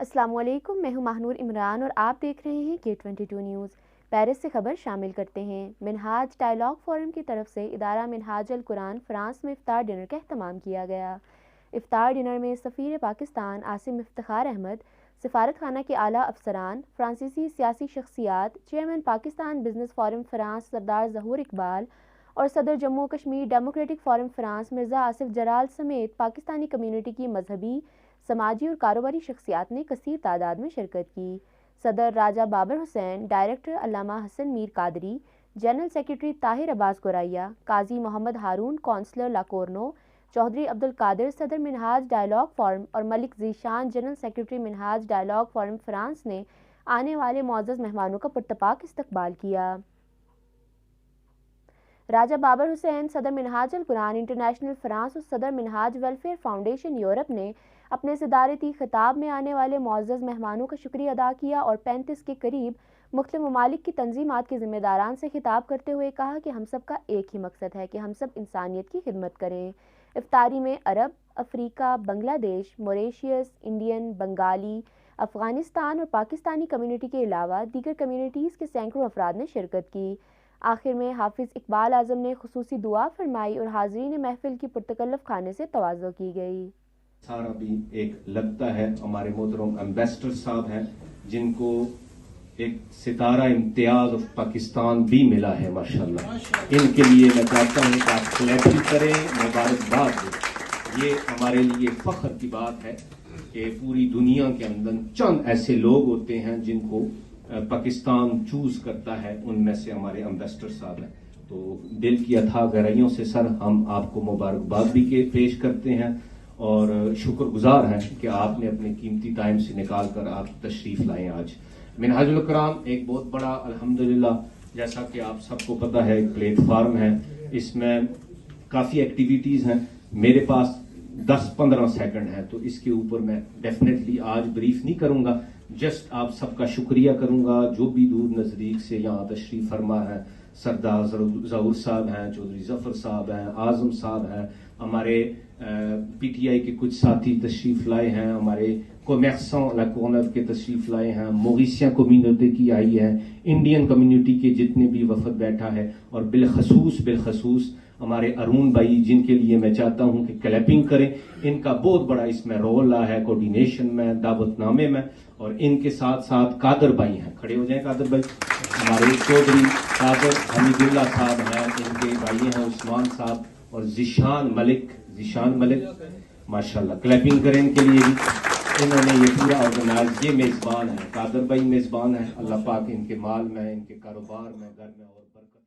السلام علیکم، میں ہوں ماہنور عمران اور آپ دیکھ رہے ہیں K22 نیوز۔ پیرس سے خبر شامل کرتے ہیں۔ منہاج ڈائیلاگ فورم کی طرف سے ادارہ منہاج القرآن فرانس میں افطار ڈنر کا اہتمام کیا گیا۔ افطار ڈنر میں سفیر پاکستان عاصم افتخار احمد، سفارت خانہ کے اعلیٰ افسران، فرانسیسی سیاسی شخصیات، chairman Pakistan business forum France Sardar Zahoor Iqbal اور صدر Jammu Kashmir democratic forum France Mirza Asif Jalal سمیت پاکستانی کمیونٹی کی مذہبی، سماجی اور کاروباری شخصیات نے کثیر تعداد میں شرکت کی۔ صدر راجہ بابر حسین، ڈائریکٹر علامہ حسن میر قادری، جنرل سیکریٹری طاہر عباس گوریا، قاضی محمد ہارون، کونسلر لاکورنو، چودھری عبدالقادر صدر منہاج ڈائیلاگ فورم اور ملک ذیشان جنرل سیکریٹری منہاج ڈائیلاگ فورم فرانس نے آنے والے معزز مہمانوں کا پرتپاک استقبال کیا۔ راجہ بابر حسین، صدر منہاج القرآن انٹرنیشنل فرانس اور صدر منہاج ویلفیئر فاؤنڈیشن یورپ نے اپنے صدارتی خطاب میں آنے والے معزز مہمانوں کا شکریہ ادا کیا اور 35 کے قریب مختلف ممالک کی تنظیمات کے ذمہ داران سے خطاب کرتے ہوئے کہا کہ ہم سب کا ایک ہی مقصد ہے کہ ہم سب انسانیت کی خدمت کریں۔ افطاری میں عرب، افریقہ، بنگلہ دیش، موریشیس، انڈین، بنگالی، افغانستان اور پاکستانی کمیونٹی کے علاوہ دیگر کمیونٹیز کے سینکڑوں افراد نے شرکت کی۔ آخر میں حافظ اقبال اعظم نے خصوصی دعا فرمائی اور حاضرین محفل کی پرتکلف کھانے سے تواضع کی گئی۔ سارا بھی ایک لگتا ہے ہمارے محترم ایمبیسڈر صاحب ہیں جن کو ایک ستارہ امتیاز آف پاکستان بھی ملا ہے ماشاءاللہ۔ ان کے لیے میں چاہتا ہوں کہ آپ کلیپنگ کریں، مبارکباد دیں۔ یہ ہمارے لیے فخر کی بات ہے کہ پوری دنیا کے اندر چند ایسے لوگ ہوتے ہیں جن کو پاکستان چوز کرتا ہے، ان میں سے ہمارے ایمبیسڈر صاحب ہیں۔ تو دل کی اتھاہ گہرائیوں سے سر ہم آپ کو مبارکباد بھی پیش کرتے ہیں اور شکر گزار ہیں کہ آپ نے اپنے قیمتی ٹائم سے نکال کر آپ تشریف لائیں۔ آج منہاج القرآن ایک بہت بڑا الحمدللہ جیسا کہ آپ سب کو پتہ ہے ایک پلیٹ فارم ہے، اس میں کافی ایکٹیویٹیز ہیں۔ میرے پاس 10-15 سیکنڈ ہیں تو اس کے اوپر میں ڈیفینیٹلی آج بریف نہیں کروں گا، جسٹ آپ سب کا شکریہ کروں گا جو بھی دور نزدیک سے یہاں تشریف فرما ہے۔ سردار ظہور صاحب ہیں، چودھری ظفر صاحب ہیں، اعظم صاحب ہیں، ہمارے پی ٹی آئی کے کچھ ساتھی تشریف لائے ہیں، ہمارے کومیرسان لاکورنر کے تشریف لائے ہیں، موریشین کمیونٹی کی آئی ہے، انڈین کمیونٹی کے جتنے بھی وفد بیٹھا ہے، اور بالخصوص ہمارے ارون بھائی جن کے لیے میں چاہتا ہوں کہ کلیپنگ کریں۔ ان کا بہت بڑا اس میں رول رہا ہے کوارڈینیشن میں، دعوت نامے میں، اور ان کے ساتھ ساتھ قادر بھائی ہیں، کھڑے ہو جائیں قادر بھائی، ہمارے چودھری قادر حمید اللہ صاحب ہیں، ان کے بھائی ہیں عثمان صاحب اور ذیشان ملک ماشاءاللہ، کلیپنگ کریں ان کے لیے بھی۔ انہوں نے یہ پورا آرگنائز، یہ میزبان ہے، قادر بھائی میزبان ہے، اللہ پاک ان کے مال میں، ان کے کاروبار میں، گھر میں اور برکت